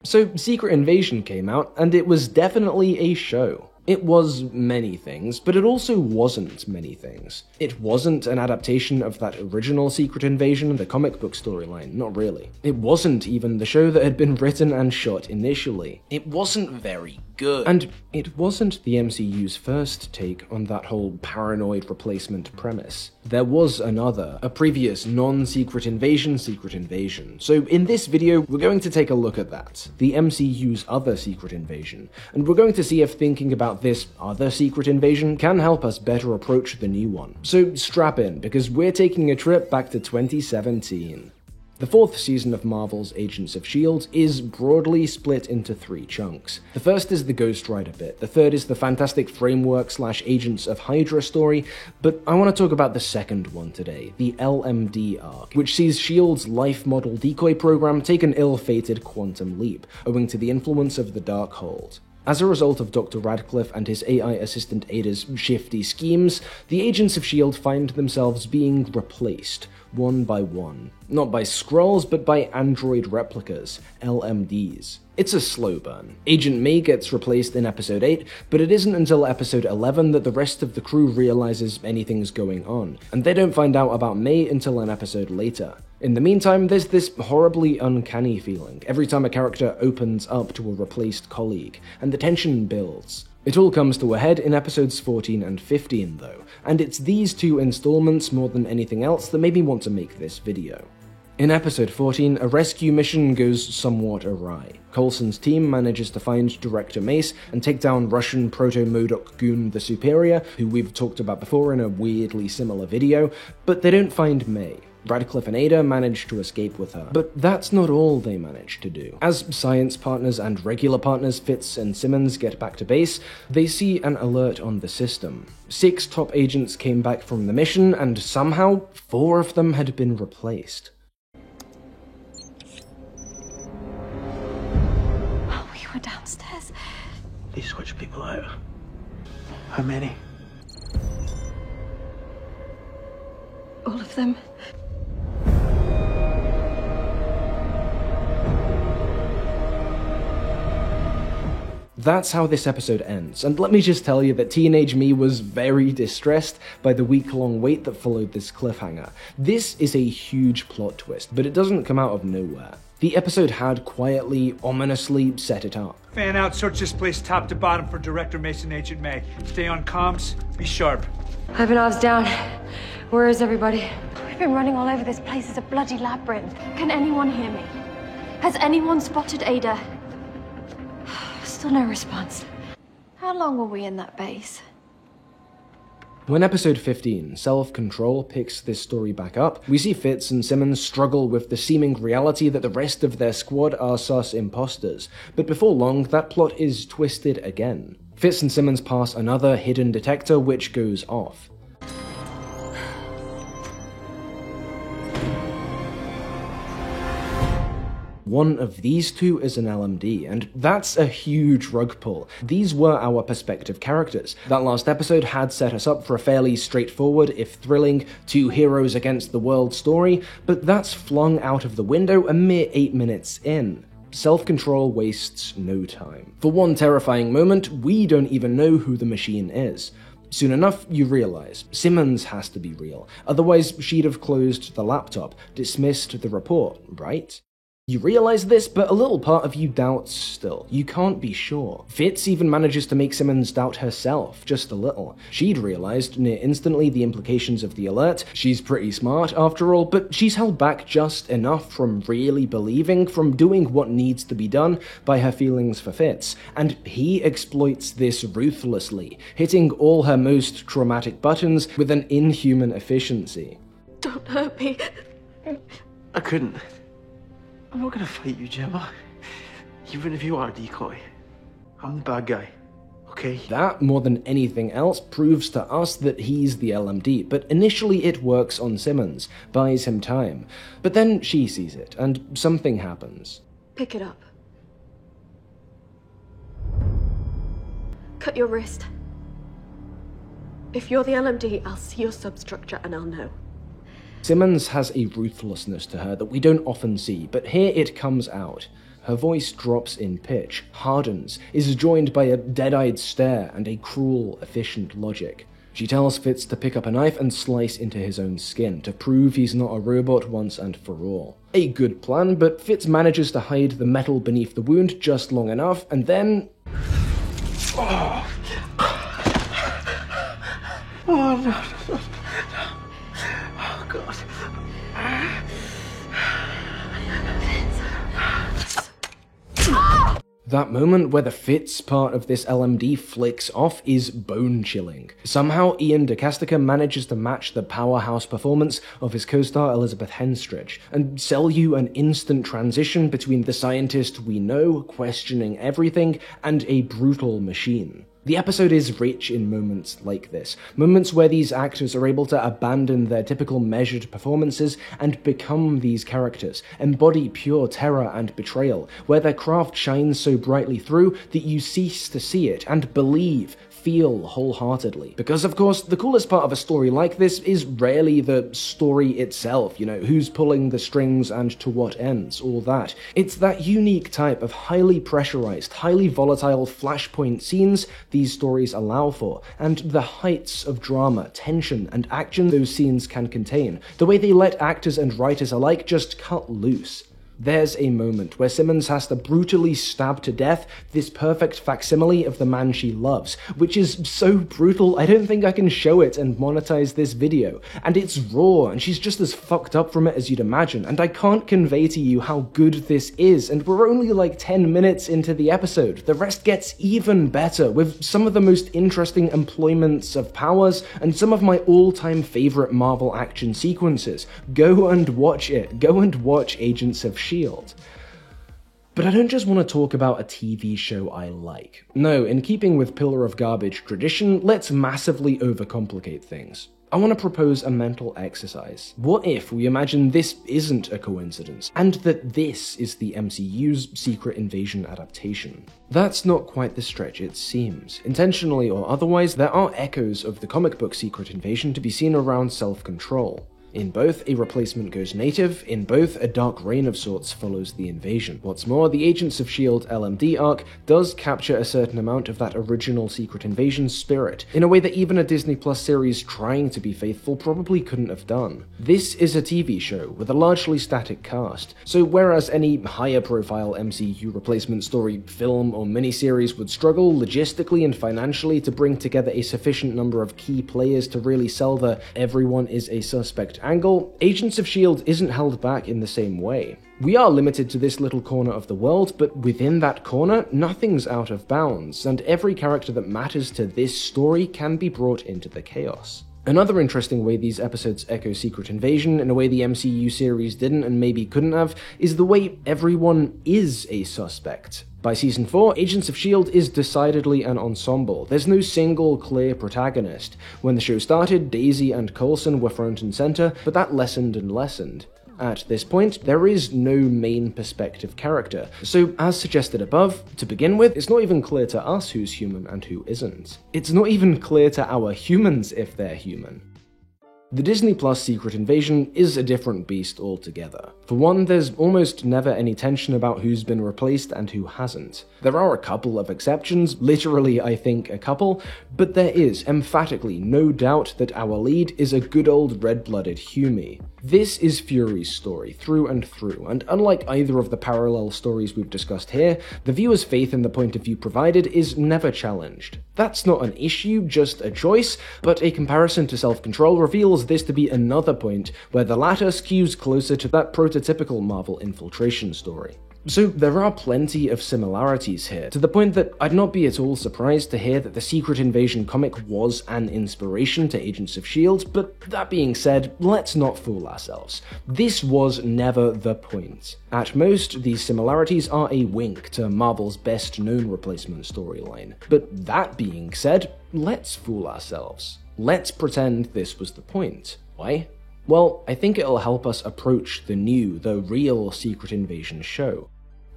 So Secret Invasion came out, and it was definitely a show. It was many things, but it also wasn't many things. It wasn't an adaptation of that original Secret Invasion, the comic book storyline, not really. It wasn't even the show that had been written and shot initially. It wasn't very good. And it wasn't the MCU's first take on that whole paranoid replacement premise. There was another, a previous non-Secret Invasion Secret Invasion. So in this video, we're going to take a look at that, the MCU's other Secret Invasion, and we're going to see if thinking about this other Secret Invasion can help us better approach the new one. So strap in, because we're taking a trip back to 2017. The fourth season of Marvel's Agents of S.H.I.E.L.D. is broadly split into 3 chunks. The first is the Ghost Rider bit, the third is the Fantastic Framework/Agents of Hydra story, but I want to talk about the second one today, the LMD arc, which sees S.H.I.E.L.D.'s life model decoy program take an ill-fated quantum leap, owing to the influence of the Darkhold. As a result of Dr. Radcliffe and his AI assistant Ada's shifty schemes, the Agents of S.H.I.E.L.D. find themselves being replaced, one by one. Not by Skrulls, but by android replicas, LMDs. It's a slow burn. Agent May gets replaced in episode 8, but it isn't until episode 11 that the rest of the crew realizes anything's going on, and they don't find out about May until an episode later. In the meantime, there's this horribly uncanny feeling every time a character opens up to a replaced colleague, and the tension builds. It all comes to a head in episodes 14 and 15 though, and it's these 2 installments more than anything else that made me want to make this video. In episode 14, a rescue mission goes somewhat awry. Coulson's team manages to find Director Mace and take down Russian proto-MODOK goon the Superior, who we've talked about before in a weirdly similar video, but they don't find May. Radcliffe and Ada manage to escape with her, but that's not all they manage to do. As science partners and regular partners Fitz and Simmons get back to base, they see an alert on the system. 6 top agents came back from the mission, and somehow 4 of them had been replaced. We were downstairs. They switched people out. How many? All of them. That's how this episode ends, and let me just tell you that teenage me was very distressed by the week-long wait that followed this cliffhanger. This is a huge plot twist, but it doesn't come out of nowhere. The episode had quietly, ominously set it up. Fan out, search this place top to bottom for Director Mason, Agent May. Stay on comms, be sharp. Ivanov's down. Where is everybody? We've been running all over this place. It's a bloody labyrinth. Can anyone hear me? Has anyone spotted Ada? Still no response. How long were we in that base? When episode 15, Self-Control, picks this story back up, we see Fitz and Simmons struggle with the seeming reality that the rest of their squad are sus imposters, but before long, that plot is twisted again. Fitz and Simmons pass another hidden detector which goes off. One of these 2 is an LMD, and that's a huge rug pull. These were our perspective characters. That last episode had set us up for a fairly straightforward, if thrilling, 2 heroes against the world story, but that's flung out of the window a mere 8 minutes in. Self-Control wastes no time. For one terrifying moment, we don't even know who the machine is. Soon enough, you realize Simmons has to be real, otherwise she'd have closed the laptop, dismissed the report, right? You realize this, but a little part of you doubts still. You can't be sure. Fitz even manages to make Simmons doubt herself, just a little. She'd realized near instantly the implications of the alert. She's pretty smart after all, but she's held back just enough from really believing, from doing what needs to be done by her feelings for Fitz. And he exploits this ruthlessly, hitting all her most traumatic buttons with an inhuman efficiency. Don't hurt me. I couldn't. I'm not gonna fight you, Gemma. Even if you are a decoy. I'm the bad guy, okay? That, more than anything else, proves to us that he's the LMD, but initially it works on Simmons, buys him time. But then she sees it, and something happens. Pick it up. Cut your wrist. If you're the LMD, I'll see your substructure and I'll know. Simmons has a ruthlessness to her that we don't often see, but here it comes out. her voice drops in pitch, hardens, is joined by a dead-eyed stare and a cruel, efficient logic. She tells Fitz to pick up a knife and slice into his own skin, to prove he's not a robot once and for all. A good plan, but Fitz manages to hide the metal beneath the wound just long enough, and then... Oh no. Oh God. That moment where the Fitz part of this LMD flicks off is bone-chilling. Somehow, Ian DeCastica manages to match the powerhouse performance of his co-star Elizabeth Henstridge, and sell you an instant transition between the scientist we know, questioning everything, and a brutal machine. The episode is rich in moments like this, moments where these actors are able to abandon their typical measured performances and become these characters, embody pure terror and betrayal, where their craft shines so brightly through that you cease to see it and feel wholeheartedly. Because of course, the coolest part of a story like this is rarely the story itself, who's pulling the strings and to what ends, all that. It's that unique type of highly pressurized, highly volatile flashpoint scenes these stories allow for, and the heights of drama, tension, and action those scenes can contain, the way they let actors and writers alike just cut loose. There's a moment where Simmons has to brutally stab to death this perfect facsimile of the man she loves, which is so brutal I don't think I can show it and monetize this video, and it's raw and she's just as fucked up from it as you'd imagine, and I can't convey to you how good this is, and we're only like 10 minutes into the episode. The rest gets even better, with some of the most interesting employments of powers and some of my all-time favorite Marvel action sequences. Go and watch it. Go and watch Agents of S.H.I.E.L.D. But I don't just want to talk about a TV show I like. No, in keeping with Pillar of Garbage tradition, let's massively overcomplicate things. I want to propose a mental exercise. What if we imagine this isn't a coincidence, and that this is the MCU's Secret Invasion adaptation? That's not quite the stretch it seems. Intentionally or otherwise, there are echoes of the comic book Secret Invasion to be seen around Self-Control. In both, a replacement goes native. In both, a dark reign of sorts follows the invasion. What's more, the Agents of S.H.I.E.L.D. LMD arc does capture a certain amount of that original Secret Invasion spirit, in a way that even a Disney Plus series trying to be faithful probably couldn't have done. This is a TV show with a largely static cast, so whereas any higher profile MCU replacement story, film, or miniseries would struggle logistically and financially to bring together a sufficient number of key players to really sell the everyone is a suspect angle, Agents of S.H.I.E.L.D. isn't held back in the same way. We are limited to this little corner of the world, but within that corner, nothing's out of bounds, and every character that matters to this story can be brought into the chaos. Another interesting way these episodes echo Secret Invasion, in a way the MCU series didn't and maybe couldn't have, is the way everyone is a suspect. By season 4, Agents of S.H.I.E.L.D. is decidedly an ensemble. There's no single clear protagonist. When the show started, Daisy and Coulson were front and center, but that lessened and lessened. At this point, there is no main perspective character, so as suggested above, to begin with, it's not even clear to us who's human and who isn't. It's not even clear to our humans if they're human. The Disney Plus Secret Invasion is a different beast altogether. For one, there's almost never any tension about who's been replaced and who hasn't. There are a couple of exceptions, literally I think a couple, but there is emphatically no doubt that our lead is a good old red-blooded Hughie. This is Fury's story through and through, and unlike either of the parallel stories we've discussed here, the viewer's faith in the point of view provided is never challenged. That's not an issue, just a choice, but a comparison to Self-Control reveals this to be another point where the latter skews closer to that prototypical Marvel infiltration story. So there are plenty of similarities here, to the point that I'd not be at all surprised to hear that the Secret Invasion comic was an inspiration to Agents of S.H.I.E.L.D., but that being said, let's not fool ourselves. This was never the point. At most, these similarities are a wink to Marvel's best-known replacement storyline. But that being said, let's fool ourselves. Let's pretend this was the point. Why? Well, I think it'll help us approach the real Secret Invasion show.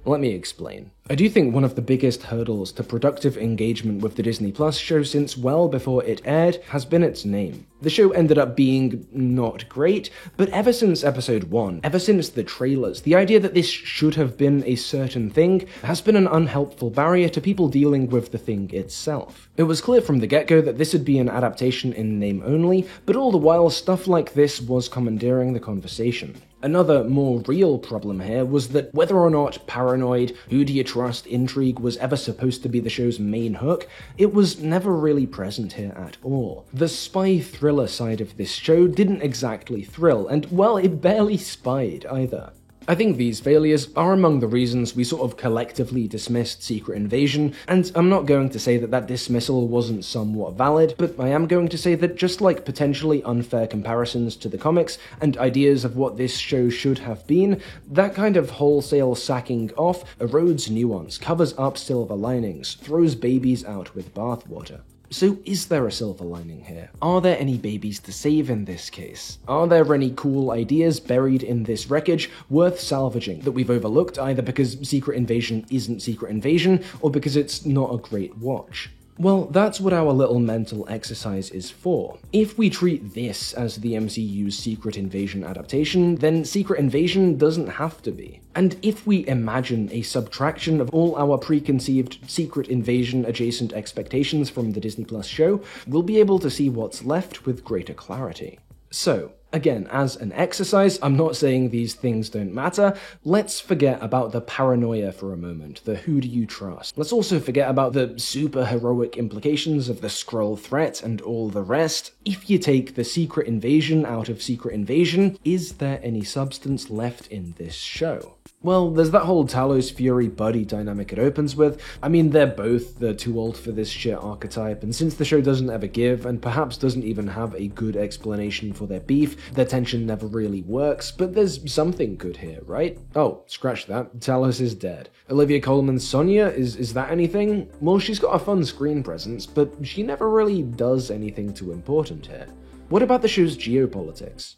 Let me explain. I do think one of the biggest hurdles to productive engagement with the Disney Plus show since well before it aired has been its name. The show ended up being not great, but ever since episode 1, ever since the trailers, the idea that this should have been a certain thing has been an unhelpful barrier to people dealing with the thing itself. It was clear from the get-go that this would be an adaptation in name only, but all the while stuff like this was commandeering the conversation. Another, more real problem here was that whether or not paranoid, who do you trust intrigue was ever supposed to be the show's main hook, it was never really present here at all. The spy thriller side of this show didn't exactly thrill, and well, it barely spied either. I think these failures are among the reasons we sort of collectively dismissed Secret Invasion, and I'm not going to say that that dismissal wasn't somewhat valid, but I am going to say that just like potentially unfair comparisons to the comics and ideas of what this show should have been, that kind of wholesale sacking off erodes nuance, covers up silver linings, throws babies out with bathwater. So is there a silver lining here? Are there any babies to save in this case? Are there any cool ideas buried in this wreckage worth salvaging that we've overlooked either because Secret Invasion isn't Secret Invasion or because it's not a great watch? Well, that's what our little mental exercise is for. If we treat this as the MCU's Secret Invasion adaptation, then Secret Invasion doesn't have to be. And if we imagine a subtraction of all our preconceived Secret Invasion adjacent expectations from the Disney Plus show, we'll be able to see what's left with greater clarity. So, again, as an exercise, I'm not saying these things don't matter. Let's forget about the paranoia for a moment, the who do you trust. Let's also forget about the super heroic implications of the Skrull threat and all the rest. If you take the Secret Invasion out of Secret Invasion, is there any substance left in this show? Well, there's that whole Talos-Fury buddy dynamic it opens with. I mean, they're both the too old for this shit archetype, and since the show doesn't ever give, and perhaps doesn't even have a good explanation for their beef, their tension never really works, but there's something good here, right? Oh, scratch that, Talos is dead. Olivia Colman's Sonya, is that anything? Well, she's got a fun screen presence, but she never really does anything too important here. What about the show's geopolitics?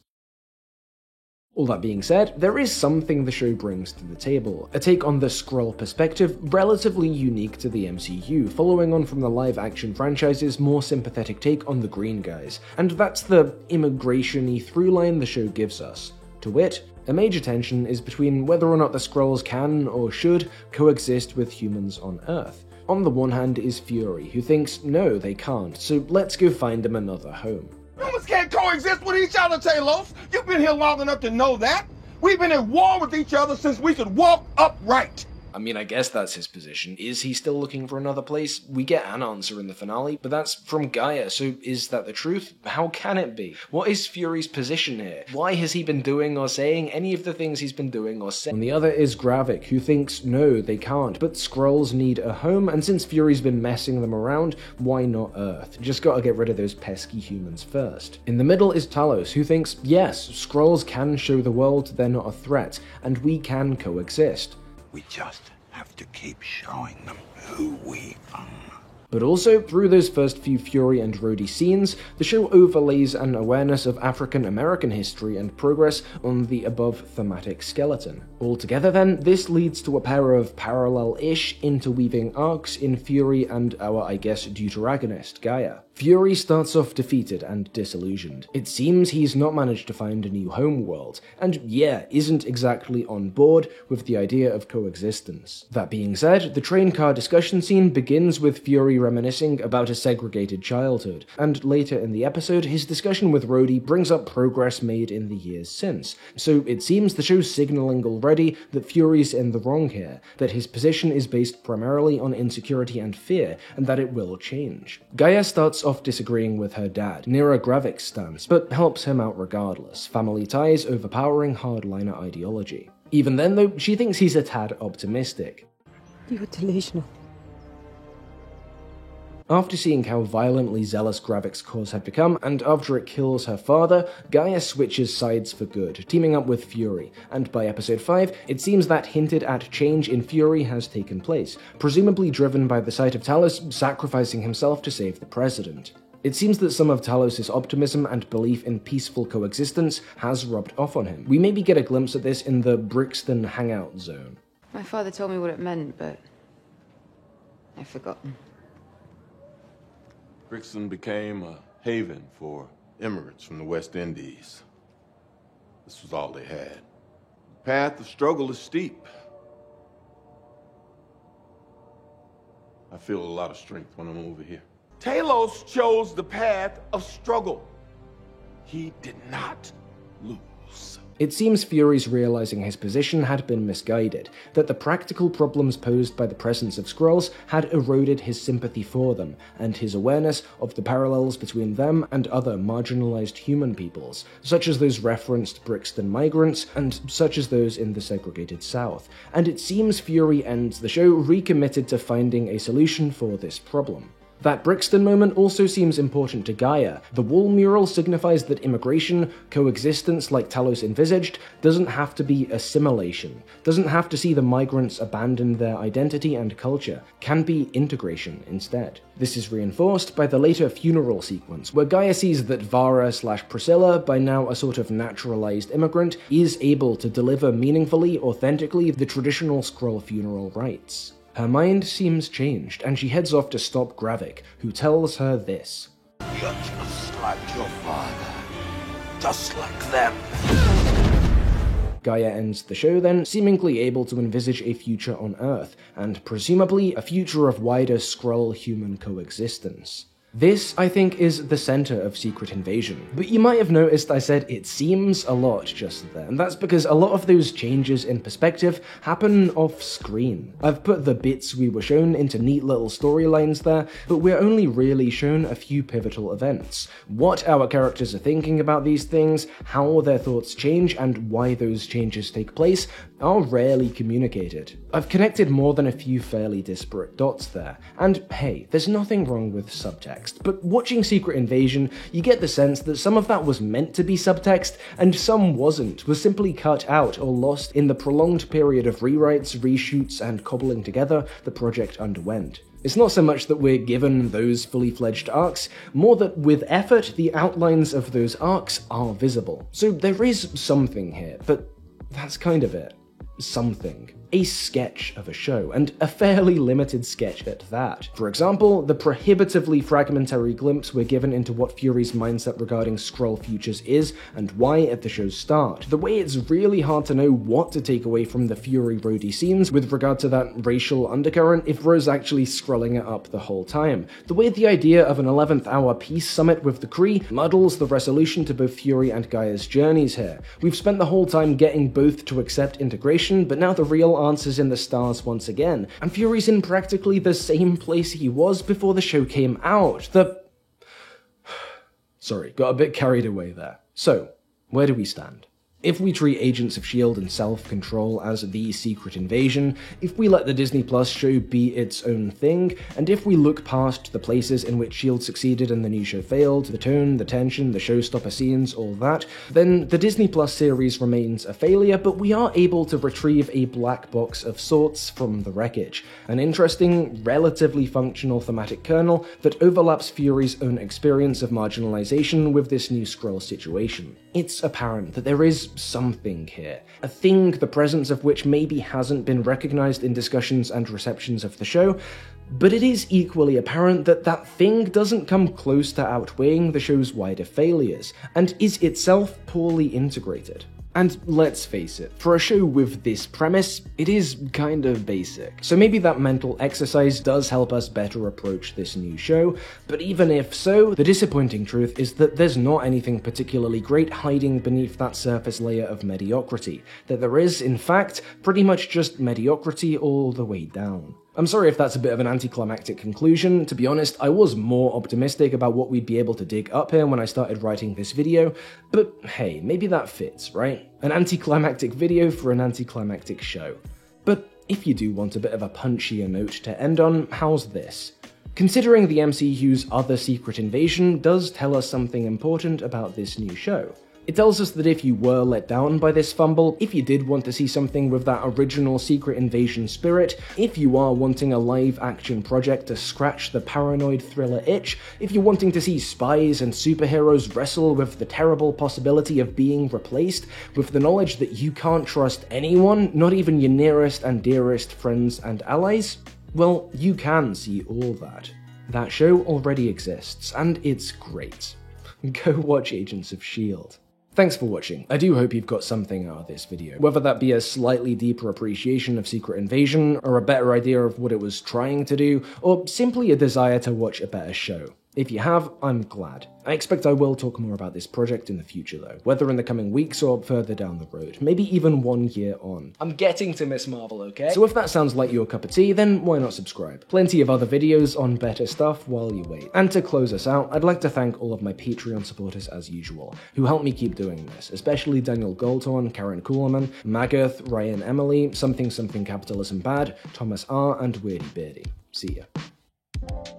All that being said, there is something the show brings to the table, a take on the Skrull perspective relatively unique to the MCU, following on from the live-action franchise's more sympathetic take on the Green Guys, and that's the immigration-y through-line the show gives us. To wit, a major tension is between whether or not the Skrulls can, or should, coexist with humans on Earth. On the one hand is Fury, who thinks, no, they can't, so let's go find them another home. Humans can't coexist with each other, Talos. You've been here long enough to know that. We've been at war with each other since we could walk upright. I mean, I guess that's his position. Is he still looking for another place? We get an answer in the finale, but that's from Gaia, so is that the truth? How can it be? What is Fury's position here? Why has he been doing or saying any of the things he's been doing or saying? And the other is Gravik, who thinks, no, they can't, but Skrulls need a home, and since Fury's been messing them around, why not Earth? Just gotta get rid of those pesky humans first. In the middle is Talos, who thinks, yes, Skrulls can show the world they're not a threat, and we can coexist. We just have to keep showing them who we are. But also, through those first few Fury and Rhodey scenes, the show overlays an awareness of African American history and progress on the above thematic skeleton. Altogether then, this leads to a pair of parallel-ish interweaving arcs in Fury and our, I guess, deuteragonist, Gaia. Fury starts off defeated and disillusioned. It seems he's not managed to find a new homeworld, and yeah, isn't exactly on board with the idea of coexistence. That being said, the train car discussion scene begins with Fury reminiscing about a segregated childhood, and later in the episode, his discussion with Rhodey brings up progress made in the years since. So it seems the show's signaling already that Fury's in the wrong here, that his position is based primarily on insecurity and fear, and that it will change. Gaia starts off disagreeing with her dad, Nira Gravik's stance, but helps him out regardless, family ties overpowering hardliner ideology. Even then though, she thinks he's a tad optimistic. You're delusional. After seeing how violently zealous Gravik's cause had become, and after it kills her father, Gaia switches sides for good, teaming up with Fury, and by episode 5, it seems that hinted at change in Fury has taken place, presumably driven by the sight of Talos sacrificing himself to save the president. It seems that some of Talos' optimism and belief in peaceful coexistence has rubbed off on him. We maybe get a glimpse of this in the Brixton Hangout Zone. My father told me what it meant, but I've forgotten. Brixton became a haven for immigrants from the West Indies. This was all they had. The path of struggle is steep. I feel a lot of strength when I'm over here. Talos chose the path of struggle. He did not lose. It seems Fury's realizing his position had been misguided, that the practical problems posed by the presence of Skrulls had eroded his sympathy for them, and his awareness of the parallels between them and other marginalized human peoples, such as those referenced Brixton migrants, and such as those in the segregated South. And it seems Fury ends the show recommitted to finding a solution for this problem. That Brixton moment also seems important to Gaia. The wall mural signifies that immigration, coexistence like Talos envisaged, doesn't have to be assimilation, doesn't have to see the migrants abandon their identity and culture, can be integration instead. This is reinforced by the later funeral sequence, where Gaia sees that Vara/Priscilla, by now a sort of naturalized immigrant, is able to deliver meaningfully, authentically, the traditional Skrull funeral rites. Her mind seems changed, and she heads off to stop Gravik, who tells her this. You're just like your father. Just like them. Gaia ends the show then, seemingly able to envisage a future on Earth, and presumably a future of wider Skrull-human coexistence. This, I think, is the center of Secret Invasion, but you might have noticed I said it seems a lot just there, and that's because a lot of those changes in perspective happen off-screen. I've put the bits we were shown into neat little storylines there, but we're only really shown a few pivotal events. What our characters are thinking about these things, how their thoughts change, and why those changes take place are rarely communicated. I've connected more than a few fairly disparate dots there, and hey, there's nothing wrong with subtext, but watching Secret Invasion, you get the sense that some of that was meant to be subtext, and some wasn't, was simply cut out or lost in the prolonged period of rewrites, reshoots, and cobbling together the project underwent. It's not so much that we're given those fully fledged arcs, more that with effort, the outlines of those arcs are visible. So there is something here, but that's kind of it. Something. A sketch of a show, and a fairly limited sketch at that. For example, the prohibitively fragmentary glimpse we're given into what Fury's mindset regarding Skrull futures is, and why at the show's start. The way it's really hard to know what to take away from the Fury-Rhodey scenes with regard to that racial undercurrent if Rose actually scrolling it up the whole time. The way the idea of an 11th hour peace summit with the Kree muddles the resolution to both Fury and Gaia's journeys here. We've spent the whole time getting both to accept integration, but now the real answers in the stars once again, and Fury's in practically the same place he was before the show came out. Sorry, got a bit carried away there. So, where do we stand? If we treat Agents of S.H.I.E.L.D. and Self-Control as the Secret Invasion, if we let the Disney Plus show be its own thing, and if we look past the places in which S.H.I.E.L.D. succeeded and the new show failed, the tone, the tension, the showstopper scenes, all that, then the Disney Plus series remains a failure, but we are able to retrieve a black box of sorts from the wreckage. An interesting, relatively functional thematic kernel that overlaps Fury's own experience of marginalization with this new Skrull situation. It's apparent that there is something here, a thing the presence of which maybe hasn't been recognized in discussions and receptions of the show, but it is equally apparent that that thing doesn't come close to outweighing the show's wider failures, and is itself poorly integrated. And let's face it, for a show with this premise, it is kind of basic. So maybe that mental exercise does help us better approach this new show, but even if so, the disappointing truth is that there's not anything particularly great hiding beneath that surface layer of mediocrity, that there is, in fact, pretty much just mediocrity all the way down. I'm sorry if that's a bit of an anticlimactic conclusion. To be honest, I was more optimistic about what we'd be able to dig up here when I started writing this video, but hey, maybe that fits, right? An anticlimactic video for an anticlimactic show. But if you do want a bit of a punchier note to end on, how's this? Considering the MCU's other Secret Invasion does tell us something important about this new show. It tells us that if you were let down by this fumble, if you did want to see something with that original Secret Invasion spirit, if you are wanting a live-action project to scratch the paranoid thriller itch, if you're wanting to see spies and superheroes wrestle with the terrible possibility of being replaced, with the knowledge that you can't trust anyone, not even your nearest and dearest friends and allies, well, you can see all that. That show already exists, and it's great. Go watch Agents of S.H.I.E.L.D. Thanks for watching. I do hope you've got something out of this video, whether that be a slightly deeper appreciation of Secret Invasion, or a better idea of what it was trying to do, or simply a desire to watch a better show. If you have, I'm glad. I expect I will talk more about this project in the future though, whether in the coming weeks or further down the road, maybe even 1 year on. I'm getting to Miss Marvel, okay? So if that sounds like your cup of tea, then why not subscribe? Plenty of other videos on better stuff while you wait. And to close us out, I'd like to thank all of my Patreon supporters as usual, who help me keep doing this, especially Daniel Goldhorn, Karen Kuhlman, Magath, Ryan Emily, Something Capitalism Bad, Thomas R, and Weirdy Beardy. See ya.